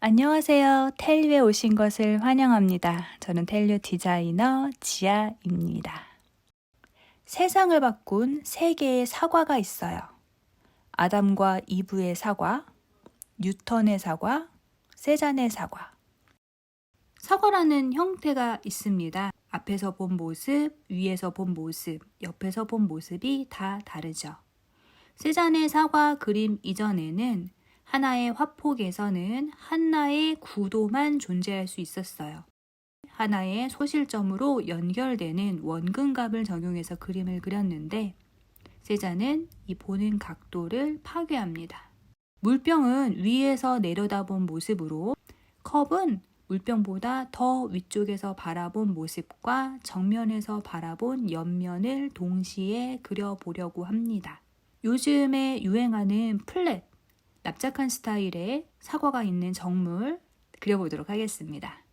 안녕하세요. 텔류에 오신 것을 환영합니다. 저는 텔류 디자이너 지아입니다. 세상을 바꾼 세 개의 사과가 있어요. 아담과 이브의 사과, 뉴턴의 사과, 세잔의 사과. 사과라는 형태가 있습니다. 앞에서 본 모습, 위에서 본 모습, 옆에서 본 모습이 다 다르죠. 세잔의 사과 그림 이전에는 하나의 화폭에서는 하나의 구도만 존재할 수 있었어요. 하나의 소실점으로 연결되는 원근갑을 적용해서 그림을 그렸는데 세잔은 이 보는 각도를 파괴합니다. 물병은 위에서 내려다본 모습으로 컵은 물병보다 더 위쪽에서 바라본 모습과 정면에서 바라본 옆면을 동시에 그려보려고 합니다. 요즘에 유행하는 플랫, 납작한 스타일의 사과가 있는 정물 그려보도록 하겠습니다.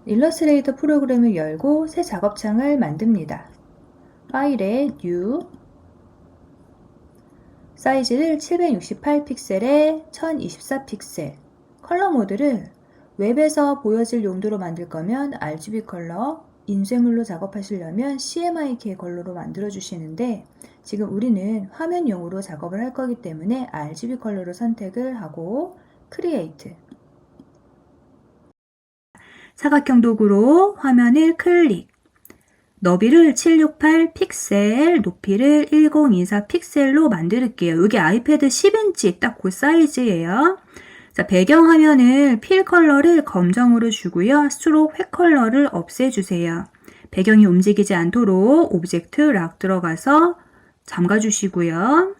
일러스트레이터 프로그램을 열고 새 작업창을 만듭니다. 파일에 New, 사이즈를 768픽셀에 1024픽셀, 컬러 모드를 웹에서 보여질 용도로 만들 거면 RGB 컬러, 인쇄물로 작업하시려면 CMYK 컬러로 만들어 주시는데 지금 우리는 화면용으로 작업을 할 거기 때문에 RGB 컬러로 선택을 하고 크리에이트, 사각형 도구로 화면을 클릭, 너비를 768 픽셀, 높이를 1024 픽셀로 만들게요. 이게 아이패드 10인치 딱 그 사이즈예요. 자, 배경 화면을 필 컬러를 검정으로 주고요. 스트로크 획 컬러를 없애주세요. 배경이 움직이지 않도록 오브젝트 락 들어가서 잠가주시고요.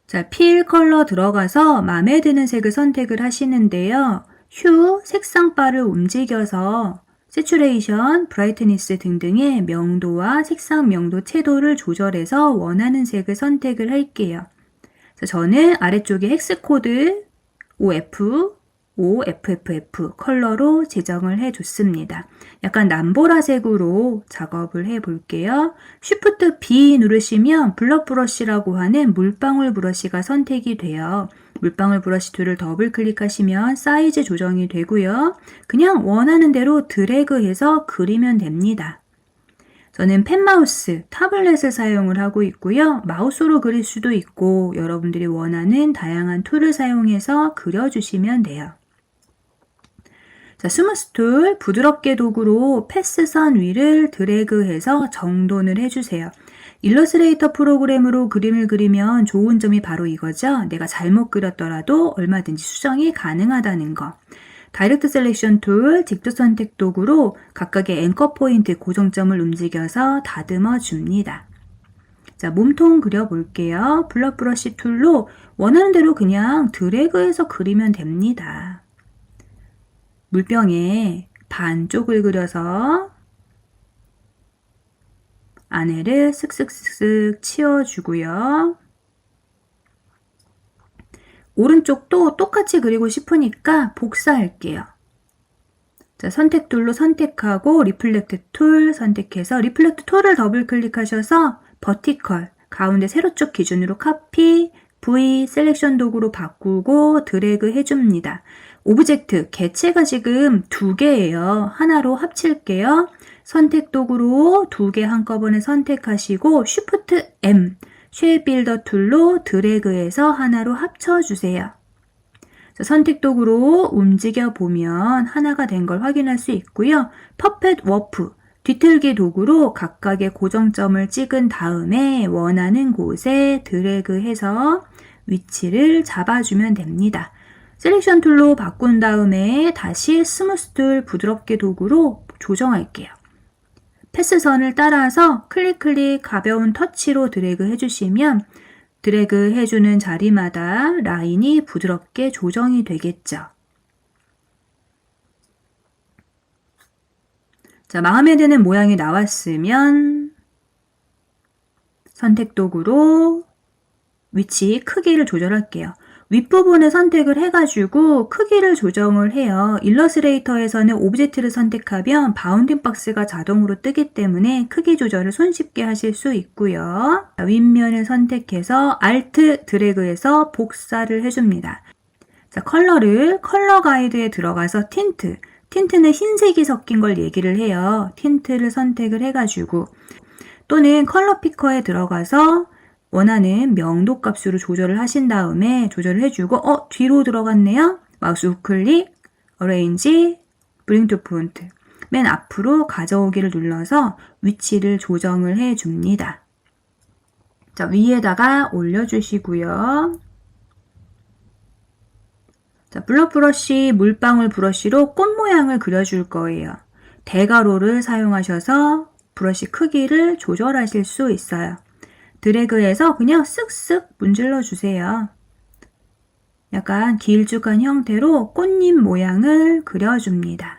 자, 필 컬러 들어가서 마음에 드는 색을 선택을 하시는데요. 휴, 색상 바를 움직여서 세츄레이션, 브라이트니스 등등의 명도와 색상 명도 채도를 조절해서 원하는 색을 선택을 할게요. 저는 아래쪽에 헥스 코드 OF, OFFF 컬러로 지정을 해줬습니다. 약간 남보라색으로 작업을 해볼게요. Shift B 누르시면 블럭 브러쉬라고 하는 물방울 브러쉬가 선택이 돼요. 물방울 브러쉬 툴을 더블 클릭하시면 사이즈 조정이 되고요. 그냥 원하는 대로 드래그해서 그리면 됩니다. 저는 펜마우스, 타블렛을 사용을 하고 있고요. 마우스로 그릴 수도 있고 여러분들이 원하는 다양한 툴을 사용해서 그려주시면 돼요. 자, 스무스 툴, 부드럽게 도구로 패스선 위를 드래그해서 정돈을 해주세요. 일러스트레이터 프로그램으로 그림을 그리면 좋은 점이 바로 이거죠. 내가 잘못 그렸더라도 얼마든지 수정이 가능하다는 거. 다이렉트 셀렉션 툴, 직접 선택 도구로 각각의 앵커 포인트, 고정점을 움직여서 다듬어 줍니다. 자, 몸통 그려볼게요. 블럭 브러쉬 툴로 원하는 대로 그냥 드래그해서 그리면 됩니다. 물병에 반쪽을 그려서 안에를 쓱쓱쓱 치워주고요. 오른쪽도 똑같이 그리고 싶으니까 복사할게요. 자, 선택 툴로 선택하고 리플렉트 툴 선택해서 리플렉트 툴을 더블 클릭하셔서 버티컬, 가운데 세로쪽 기준으로 카피, V, 셀렉션 도구로 바꾸고 드래그 해줍니다. 오브젝트, 개체가 지금 2개예요. 하나로 합칠게요. 선택 도구로 2개 한꺼번에 선택하시고 Shift M, 쉐입 빌더 툴로 드래그해서 하나로 합쳐주세요. 선택 도구로 움직여 보면 하나가 된 걸 확인할 수 있고요. 퍼펫 워프, 뒤틀기 도구로 각각의 고정점을 찍은 다음에 원하는 곳에 드래그해서 위치를 잡아주면 됩니다. 셀렉션 툴로 바꾼 다음에 다시 스무스 툴 부드럽게 도구로 조정할게요. 패스선을 따라서 클릭 가벼운 터치로 드래그 해주시면 드래그 해주는 자리마다 라인이 부드럽게 조정이 되겠죠. 자, 마음에 드는 모양이 나왔으면 선택 도구로 위치 크기를 조절할게요. 윗부분을 선택을 해가지고 크기를 조정을 해요. 일러스트레이터에서는 오브젝트를 선택하면 바운딩 박스가 자동으로 뜨기 때문에 크기 조절을 손쉽게 하실 수 있고요. 윗면을 선택해서 Alt 드래그해서 복사를 해줍니다. 자, 컬러 가이드에 들어가서 틴트는 흰색이 섞인 걸 얘기를 해요. 틴트를 선택을 해가지고 또는 컬러 피커에 들어가서 원하는 명도 값으로 조절을 하신 다음에 조절을 해주고 뒤로 들어갔네요. 마우스 우클릭, 어레인지, 브링 투 프론트 맨 앞으로 가져오기를 눌러서 위치를 조정을 해줍니다. 자, 위에다가 올려주시고요. 자, 블럭 브러쉬, 물방울 브러쉬로 꽃 모양을 그려줄 거예요. 대괄호를 사용하셔서 브러쉬 크기를 조절하실 수 있어요. 드래그해서 그냥 쓱쓱 문질러 주세요. 약간 길쭉한 형태로 꽃잎 모양을 그려줍니다.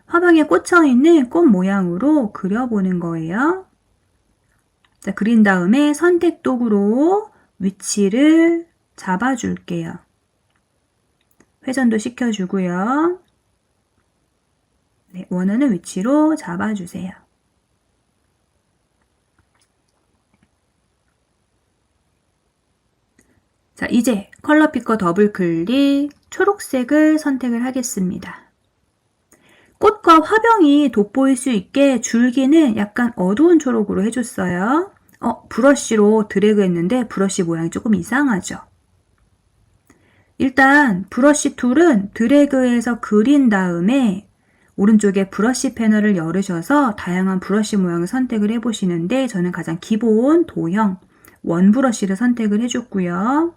화병에 꽂혀 있는 꽃 모양으로 그려보는 거예요. 자, 그린 다음에 선택 도구로 위치를 잡아줄게요. 회전도 시켜주고요. 네, 원하는 위치로 잡아주세요. 자, 이제 컬러 피커 더블 클릭, 초록색을 선택을 하겠습니다. 꽃과 화병이 돋보일 수 있게 줄기는 약간 어두운 초록으로 해줬어요. 브러쉬로 드래그 했는데 브러쉬 모양이 조금 이상하죠? 일단 브러쉬 툴은 드래그해서 그린 다음에 오른쪽에 브러쉬 패널을 열으셔서 다양한 브러쉬 모양을 선택을 해보시는데 저는 가장 기본 도형 원 브러쉬를 선택을 해줬고요.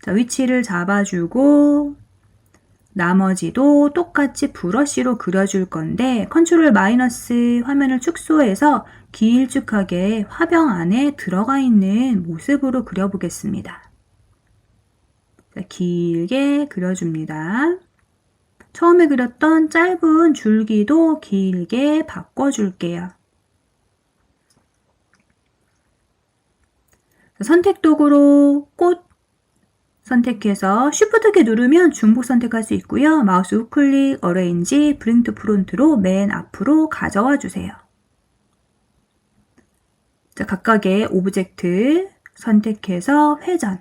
자, 위치를 잡아주고 나머지도 똑같이 브러쉬로 그려줄 건데 컨트롤 마이너스 화면을 축소해서 길쭉하게 화병 안에 들어가 있는 모습으로 그려보겠습니다. 자, 길게 그려줍니다. 처음에 그렸던 짧은 줄기도 길게 바꿔줄게요. 자, 선택 도구로 꽃 선택해서 Shift 키 누르면 중복 선택할 수 있고요. 마우스 우클릭, 어레인지, 브링 투 프론트로 맨 앞으로 가져와 주세요. 자, 각각의 오브젝트 선택해서 회전.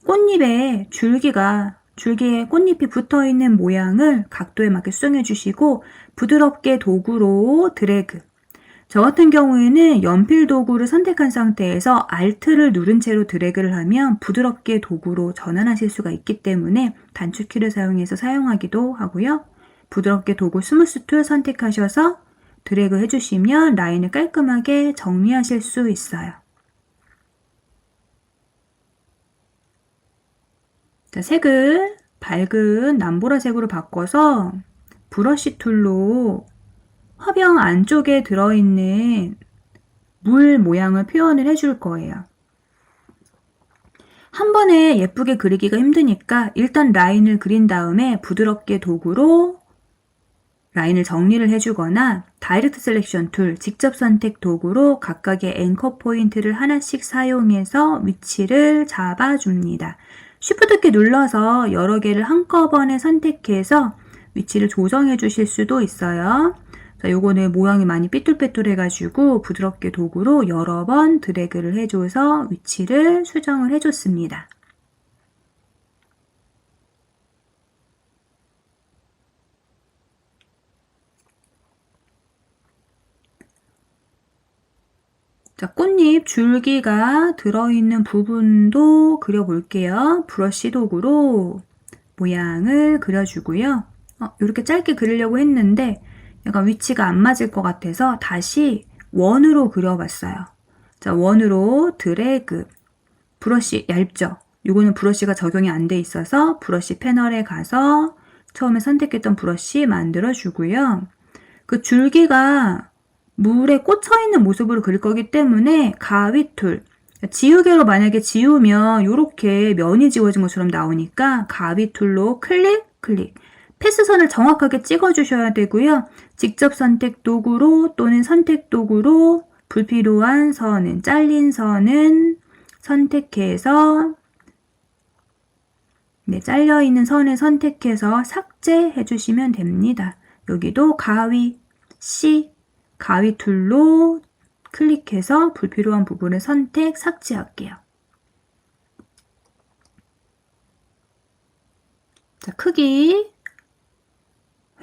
꽃잎에 줄기에 꽃잎이 붙어있는 모양을 각도에 맞게 수정해 주시고 부드럽게 도구로 드래그. 저 같은 경우에는 연필 도구를 선택한 상태에서 Alt를 누른 채로 드래그를 하면 부드럽게 도구로 전환하실 수가 있기 때문에 단축키를 사용해서 사용하기도 하고요. 부드럽게 도구 스무스 툴 선택하셔서 드래그 해주시면 라인을 깔끔하게 정리하실 수 있어요. 자, 색을 밝은 남보라색으로 바꿔서 브러쉬 툴로 화병 안쪽에 들어있는 물 모양을 표현을 해줄 거예요. 한 번에 예쁘게 그리기가 힘드니까 일단 라인을 그린 다음에 부드럽게 도구로 라인을 정리를 해주거나 다이렉트 셀렉션 툴, 직접 선택 도구로 각각의 앵커 포인트를 하나씩 사용해서 위치를 잡아줍니다. Shift 키 눌러서 여러 개를 한꺼번에 선택해서 위치를 조정해 주실 수도 있어요. 자, 요거는 모양이 많이 삐뚤빼뚤해가지고 부드럽게 도구로 여러 번 드래그를 해줘서 위치를 수정을 해줬습니다. 자, 꽃잎 줄기가 들어있는 부분도 그려볼게요. 브러쉬 도구로 모양을 그려주고요. 이렇게 짧게 그리려고 했는데 약간 위치가 안 맞을 것 같아서 다시 원으로 그려봤어요. 자, 원으로 드래그. 브러쉬 얇죠? 이거는 브러쉬가 적용이 안 돼 있어서 브러쉬 패널에 가서 처음에 선택했던 브러쉬 만들어주고요. 그 줄기가 물에 꽂혀 있는 모습으로 그릴 거기 때문에 가위 툴. 지우개로 만약에 지우면 이렇게 면이 지워진 것처럼 나오니까 가위 툴로 클릭. 패스선을 정확하게 찍어주셔야 되고요. 직접 선택 도구로 또는 선택 도구로 불필요한 선은, 잘린 선은 선택해서 네, 잘려있는 선을 선택해서 삭제해 주시면 됩니다. 여기도 가위 C, 가위 툴로 클릭해서 불필요한 부분을 선택, 삭제할게요. 자, 크기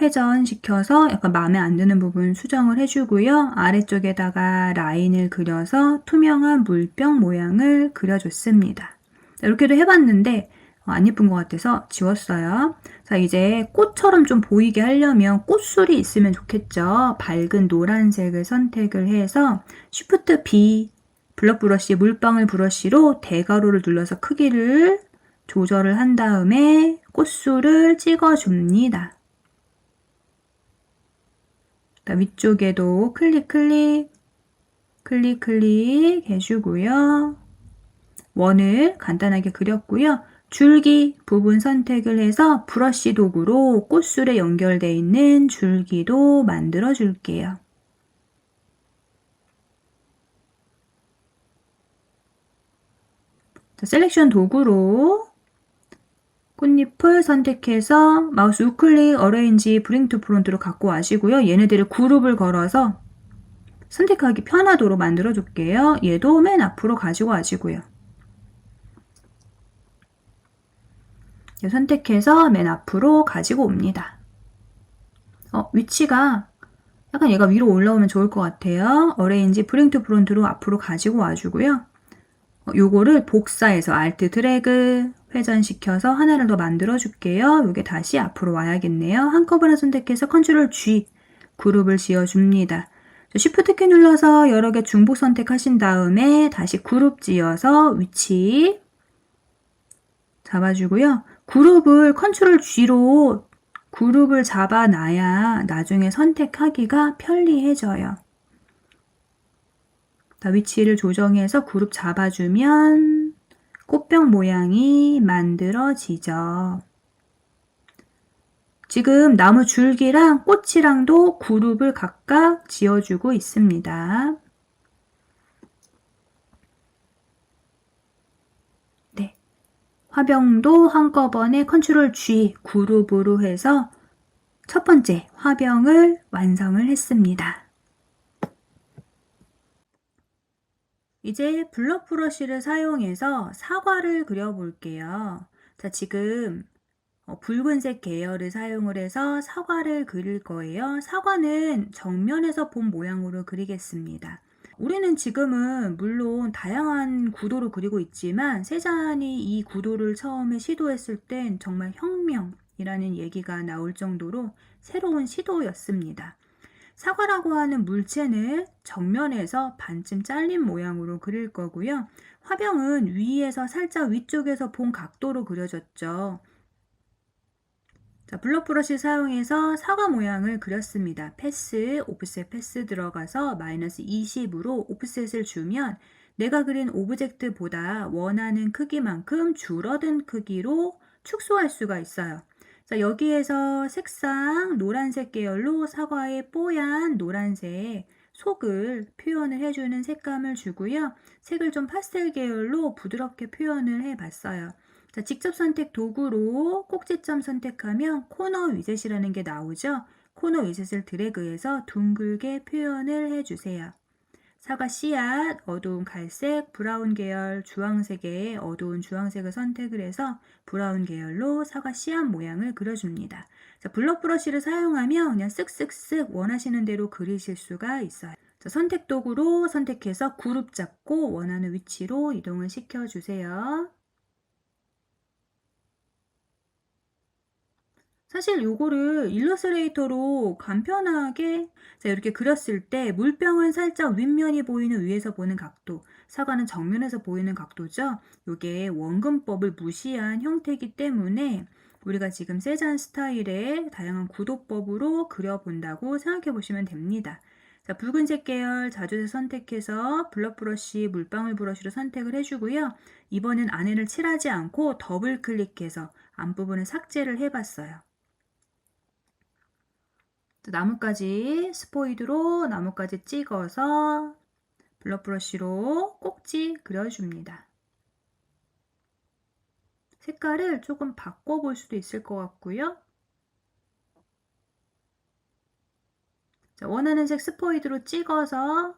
회전시켜서 약간 마음에 안 드는 부분 수정을 해주고요. 아래쪽에다가 라인을 그려서 투명한 물병 모양을 그려줬습니다. 자, 이렇게도 해봤는데 안 예쁜 것 같아서 지웠어요. 자, 이제 꽃처럼 좀 보이게 하려면 꽃술이 있으면 좋겠죠. 밝은 노란색을 선택을 해서 Shift B 블럭 브러쉬 물방울 브러쉬로 대괄호를 눌러서 크기를 조절을 한 다음에 꽃술을 찍어줍니다. 위쪽에도 클릭 해주고요. 원을 간단하게 그렸고요. 줄기 부분 선택을 해서 브러쉬 도구로 꽃술에 연결되어 있는 줄기도 만들어 줄게요. 셀렉션 도구로 꽃잎을 선택해서 마우스 우클릭 어레인지 브링 투 프론트로 갖고 와시고요. 얘네들을 그룹을 걸어서 선택하기 편하도록 만들어 줄게요. 얘도 맨 앞으로 가지고 와시고요. 선택해서 맨 앞으로 가지고 옵니다. 위치가 약간 얘가 위로 올라오면 좋을 것 같아요. 어레인지 브링 투 프론트로 앞으로 가지고 와주고요. 요거를 복사해서 Alt 드래그 회전시켜서 하나를 더 만들어 줄게요. 요게 다시 앞으로 와야겠네요. 한꺼번에 선택해서 Ctrl G 그룹을 지어 줍니다. Shift 키 눌러서 여러 개 중복 선택하신 다음에 다시 그룹 지어서 위치 잡아주고요. 그룹을 Ctrl G로 그룹을 잡아놔야 나중에 선택하기가 편리해져요. 위치를 조정해서 그룹 잡아주면 꽃병 모양이 만들어지죠. 지금 나무 줄기랑 꽃이랑도 그룹을 각각 지어주고 있습니다. 네, 화병도 한꺼번에 Ctrl G 그룹으로 해서 첫 번째 화병을 완성을 했습니다. 이제 블럭 브러쉬를 사용해서 사과를 그려볼게요. 자, 지금 붉은색 계열을 사용을 해서 사과를 그릴 거예요. 사과는 정면에서 본 모양으로 그리겠습니다. 우리는 지금은 물론 다양한 구도로 그리고 있지만 세잔이 이 구도를 처음에 시도했을 땐 정말 혁명이라는 얘기가 나올 정도로 새로운 시도였습니다. 사과라고 하는 물체는 정면에서 반쯤 잘린 모양으로 그릴 거고요. 화병은 위에서 살짝 위쪽에서 본 각도로 그려졌죠. 자, 블럭 브러쉬 사용해서 사과 모양을 그렸습니다. 패스, 오프셋 패스 들어가서 마이너스 20으로 오프셋을 주면 내가 그린 오브젝트보다 원하는 크기만큼 줄어든 크기로 축소할 수가 있어요. 자, 여기에서 색상 노란색 계열로 사과의 뽀얀 노란색 속을 표현을 해주는 색감을 주고요. 색을 좀 파스텔 계열로 부드럽게 표현을 해봤어요. 자, 직접 선택 도구로 꼭지점 선택하면 코너 위젯이라는 게 나오죠. 코너 위젯을 드래그해서 둥글게 표현을 해주세요. 사과 씨앗, 어두운 갈색, 브라운 계열, 주황색의 어두운 주황색을 선택을 해서 브라운 계열로 사과 씨앗 모양을 그려줍니다. 자, 블럭 브러쉬를 사용하면 그냥 쓱쓱쓱 원하시는 대로 그리실 수가 있어요. 자, 선택 도구로 선택해서 그룹 잡고 원하는 위치로 이동을 시켜주세요. 사실 요거를 일러스트레이터로 간편하게 이렇게 그렸을 때 물병은 살짝 윗면이 보이는 위에서 보는 각도, 사과는 정면에서 보이는 각도죠. 요게 원근법을 무시한 형태이기 때문에 우리가 지금 세잔 스타일의 다양한 구도법으로 그려본다고 생각해 보시면 됩니다. 자, 붉은색 계열 자주색 선택해서 블럭 브러쉬, 물방울 브러쉬로 선택을 해주고요. 이번엔 안에를 칠하지 않고 더블 클릭해서 앞부분을 삭제를 해봤어요. 나뭇가지 스포이드로 나뭇가지 찍어서 블럭 브러쉬로 꼭지 그려줍니다. 색깔을 조금 바꿔볼 수도 있을 것 같고요. 자, 원하는 색 스포이드로 찍어서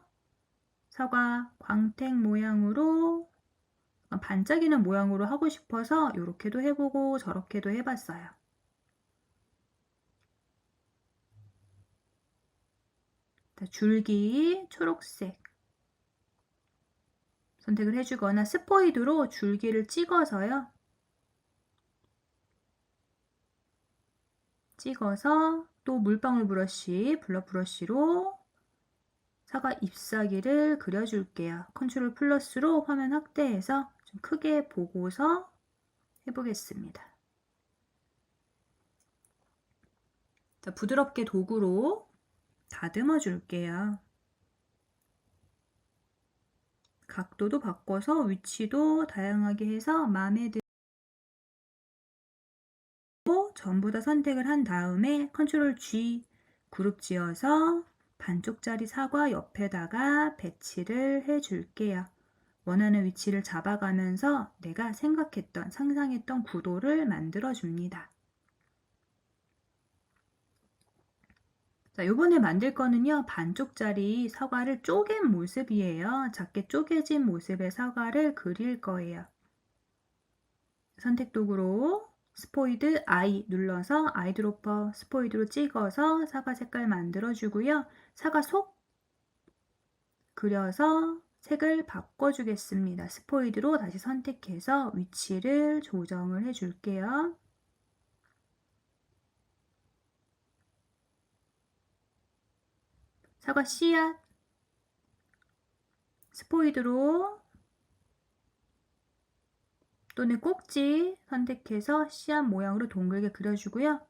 사과 광택 모양으로 반짝이는 모양으로 하고 싶어서 이렇게도 해보고 저렇게도 해봤어요. 자, 줄기 초록색 선택을 해주거나 스포이드로 줄기를 찍어서요. 찍어서 또 물방울 브러쉬, 블러 브러쉬로 사과 잎사귀를 그려줄게요. 컨트롤 플러스로 화면 확대해서 좀 크게 보고서 해보겠습니다. 자, 부드럽게 도구로 다듬어 줄게요. 각도도 바꿔서 위치도 다양하게 해서 마음에 들고 전부 다 선택을 한 다음에 컨트롤 G 그룹 지어서 반쪽짜리 사과 옆에다가 배치를 해 줄게요. 원하는 위치를 잡아가면서 내가 생각했던, 상상했던 구도를 만들어 줍니다. 자, 요번에 만들 거는요, 반쪽짜리 사과를 쪼갠 모습이에요. 작게 쪼개진 모습의 사과를 그릴 거예요. 선택 도구로 스포이드 I 눌러서 아이드로퍼 스포이드로 찍어서 사과 색깔 만들어 주고요. 사과 속 그려서 색을 바꿔주겠습니다. 스포이드로 다시 선택해서 위치를 조정을 해줄게요. 사과 씨앗 스포이드로 또는 꼭지 선택해서 씨앗 모양으로 동글게 그려주고요.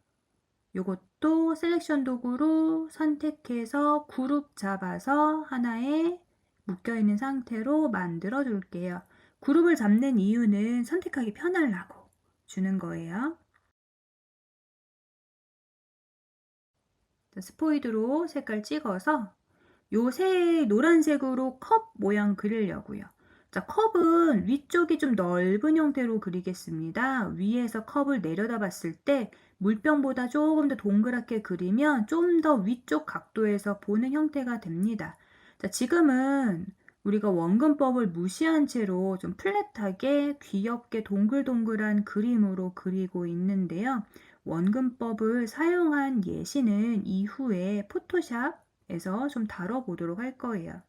요것도 셀렉션 도구로 선택해서 그룹 잡아서 하나에 묶여있는 상태로 만들어 줄게요. 그룹을 잡는 이유는 선택하기 편하려고 주는 거예요. 자, 스포이드로 색깔 찍어서 요 노란색으로 컵 모양 그리려고요. 자, 컵은 위쪽이 좀 넓은 형태로 그리겠습니다. 위에서 컵을 내려다 봤을 때 물병보다 조금 더 동그랗게 그리면 좀 더 위쪽 각도에서 보는 형태가 됩니다. 자, 지금은 우리가 원근법을 무시한 채로 좀 플랫하게 귀엽게 동글동글한 그림으로 그리고 있는데요. 원근법을 사용한 예시는 이후에 포토샵에서 좀 다뤄보도록 할 거예요.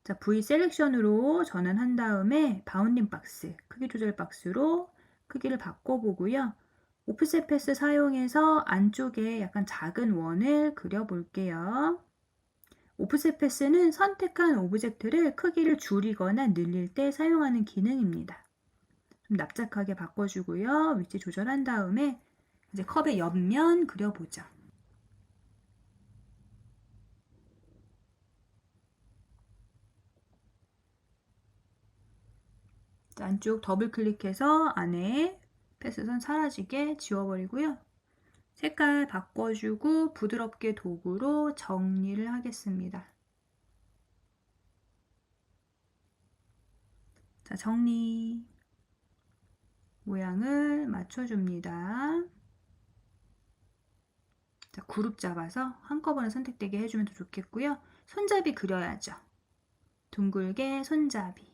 자, V 셀렉션으로 전환한 다음에 바운딩 박스, 크기 조절 박스로 크기를 바꿔보고요. 오프셋 패스 사용해서 안쪽에 약간 작은 원을 그려볼게요. 오프셋 패스는 선택한 오브젝트를 크기를 줄이거나 늘릴 때 사용하는 기능입니다. 좀 납작하게 바꿔주고요. 위치 조절한 다음에 이제 컵의 옆면 그려보죠. 안쪽 더블 클릭해서 안에 패스선 사라지게 지워버리고요. 색깔 바꿔주고 부드럽게 도구로 정리를 하겠습니다. 자, 정리. 모양을 맞춰줍니다. 자, 그룹 잡아서 한꺼번에 선택되게 해주면 더 좋겠고요. 손잡이 그려야죠. 둥글게 손잡이.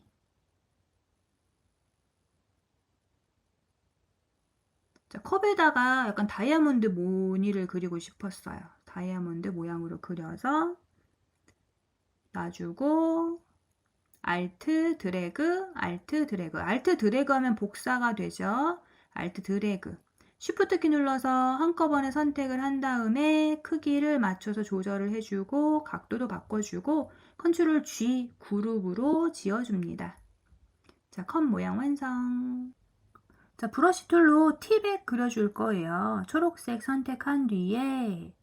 자, 컵에다가 약간 다이아몬드 무늬를 그리고 싶었어요. 다이아몬드 모양으로 그려서 놔주고 Alt 드래그, Alt 드래그. Alt 드래그 하면 복사가 되죠. Alt 드래그. Shift 키 눌러서 한꺼번에 선택을 한 다음에 크기를 맞춰서 조절을 해주고 각도도 바꿔주고 컨트롤 G 그룹으로 지어줍니다. 자, 컵 모양 완성. 자, 브러쉬 툴로 티백 그려줄 거예요. 초록색 선택한 뒤에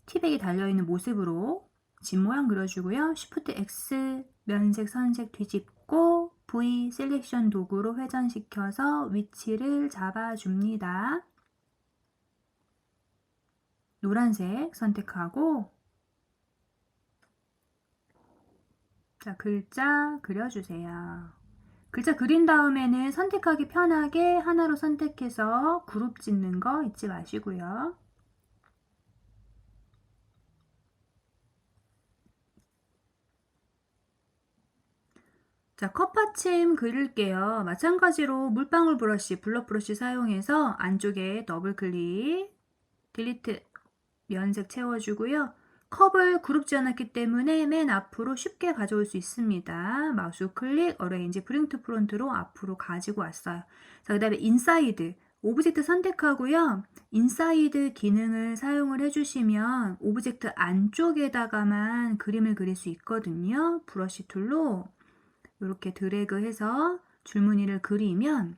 티백이 달려있는 모습으로 집 모양 그려주고요. Shift X 면색 선색 뒤집고 V 셀렉션 도구로 회전시켜서 위치를 잡아줍니다. 노란색 선택하고 자, 글자 그려주세요. 글자 그린 다음에는 선택하기 편하게 하나로 선택해서 그룹 짓는 거 잊지 마시고요. 자, 컵받침 그릴게요. 마찬가지로 물방울 브러쉬, 블럭 브러쉬 사용해서 안쪽에 더블 클릭, 딜리트, 면색 채워주고요. 컵을 그룹 지어놨기 때문에 맨 앞으로 쉽게 가져올 수 있습니다. 마우스 우클릭, 어레인지 프링 투 프론트로 앞으로 가지고 왔어요. 자, 그 다음에 인사이드, 오브젝트 선택하고요. 인사이드 기능을 사용을 해주시면 오브젝트 안쪽에다가만 그림을 그릴 수 있거든요. 브러쉬 툴로 이렇게 드래그해서 줄무늬를 그리면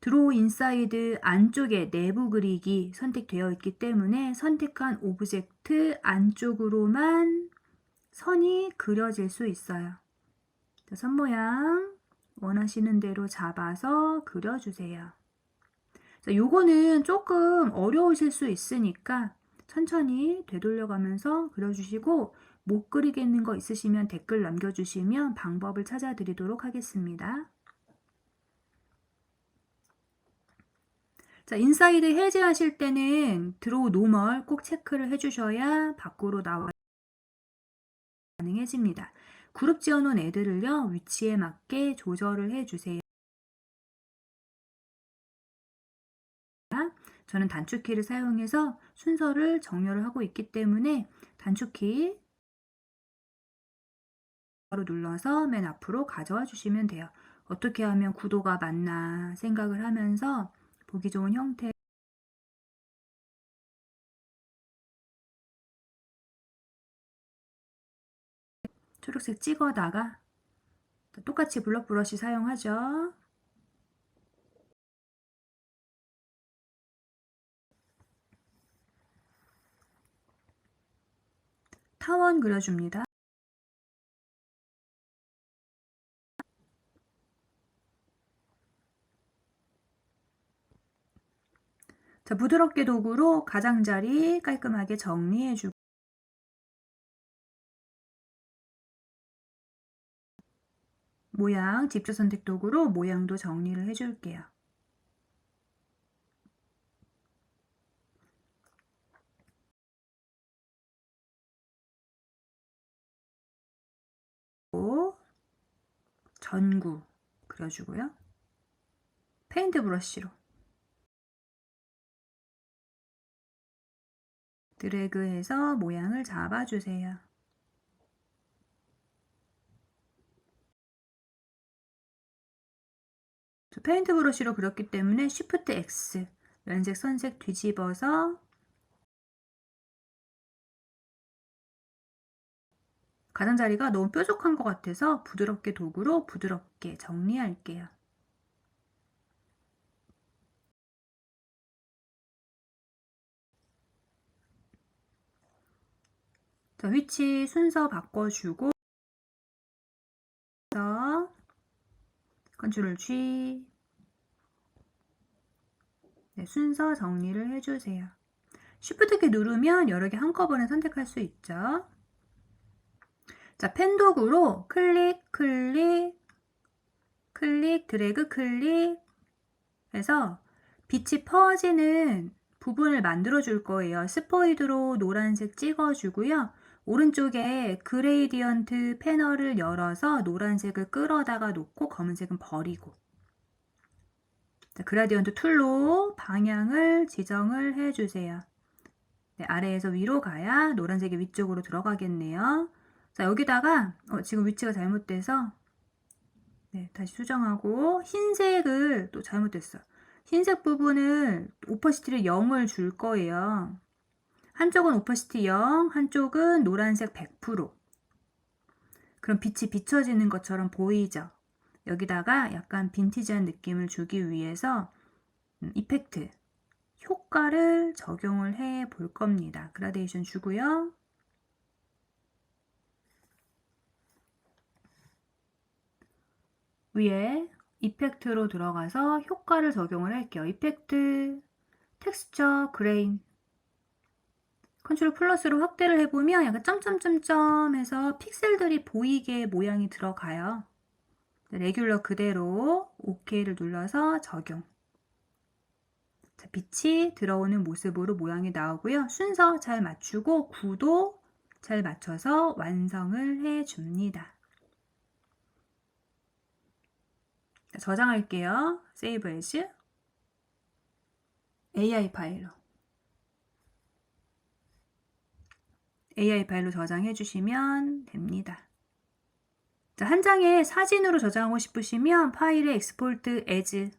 드로우 인사이드 안쪽에 내부 그리기 선택되어 있기 때문에 선택한 오브젝트 안쪽으로만 선이 그려질 수 있어요. 선 모양 원하시는 대로 잡아서 그려주세요. 자, 요거는 조금 어려우실 수 있으니까 천천히 되돌려가면서 그려주시고 못 그리겠는 거 있으시면 댓글 남겨주시면 방법을 찾아드리도록 하겠습니다. 자, 인사이드 해제하실 때는 드로우 노멀 꼭 체크를 해주셔야 밖으로 나와 가능해집니다. 그룹 지어놓은 애들을요, 위치에 맞게 조절을 해주세요. 저는 단축키를 사용해서 순서를 정렬을 하고 있기 때문에 단축키 바로 눌러서 맨 앞으로 가져와 주시면 돼요. 어떻게 하면 구도가 맞나 생각을 하면서 보기 좋은 형태 초록색 찍어다가 똑같이 블럭 브러쉬 사용하죠. 타원 그려줍니다. 자, 부드럽게 도구로 가장자리 깔끔하게 정리해주고 모양 직접 선택 도구로 모양도 정리를 해줄게요. 전구 그려주고요. 페인트 브러쉬로 드래그해서 모양을 잡아주세요. 페인트 브러쉬로 그렸기 때문에 Shift X 면색 선색 뒤집어서 가장자리가 너무 뾰족한 것 같아서 부드럽게 도구로 부드럽게 정리할게요. 자, 위치 순서 바꿔주고 컨트롤 G 네, 순서 정리를 해주세요. Shift 키 누르면 여러 개 한꺼번에 선택할 수 있죠. 자, 펜 도구로 클릭, 클릭, 클릭, 드래그, 클릭 해서 빛이 퍼지는 부분을 만들어 줄 거예요. 스포이드로 노란색 찍어주고요. 오른쪽에 그레이디언트 패널을 열어서 노란색을 끌어다가 놓고 검은색은 버리고 자, 그라디언트 툴로 방향을 지정을 해주세요. 네, 아래에서 위로 가야 노란색이 위쪽으로 들어가겠네요. 자, 여기다가 지금 위치가 잘못돼서 네, 다시 수정하고 흰색을 또 잘못됐어요. 흰색 부분을 오퍼시티를 0을 줄 거예요. 한쪽은 오퍼시티 0, 한쪽은 노란색 100%. 그럼 빛이 비춰지는 것처럼 보이죠? 여기다가 약간 빈티지한 느낌을 주기 위해서 이펙트, 효과를 적용을 해 볼 겁니다. 그라데이션 주고요. 위에 이펙트로 들어가서 효과를 적용을 할게요. 이펙트, 텍스처, 그레인. 컨트롤 플러스로 확대를 해보면 약간 점점점점 해서 픽셀들이 보이게 모양이 들어가요. 레귤러 그대로 OK를 눌러서 적용. 자, 빛이 들어오는 모습으로 모양이 나오고요. 순서 잘 맞추고 구도 잘 맞춰서 완성을 해줍니다. 자, 저장할게요. Save as AI 파일로. AI 파일로 저장해 주시면 됩니다. 자, 한 장에 사진으로 저장하고 싶으시면 파일에 Export as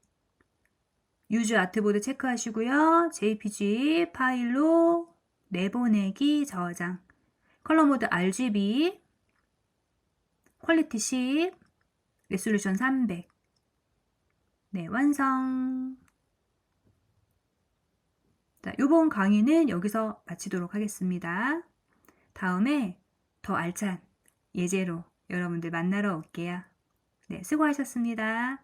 Use 아트보드 체크하시고요. JPG 파일로 내보내기 저장. 컬러 모드 RGB, 퀄리티 10, 레솔루션 300. 네, 완성. 자, 요번 강의는 여기서 마치도록 하겠습니다. 다음에 더 알찬 예제로 여러분들 만나러 올게요. 네, 수고하셨습니다.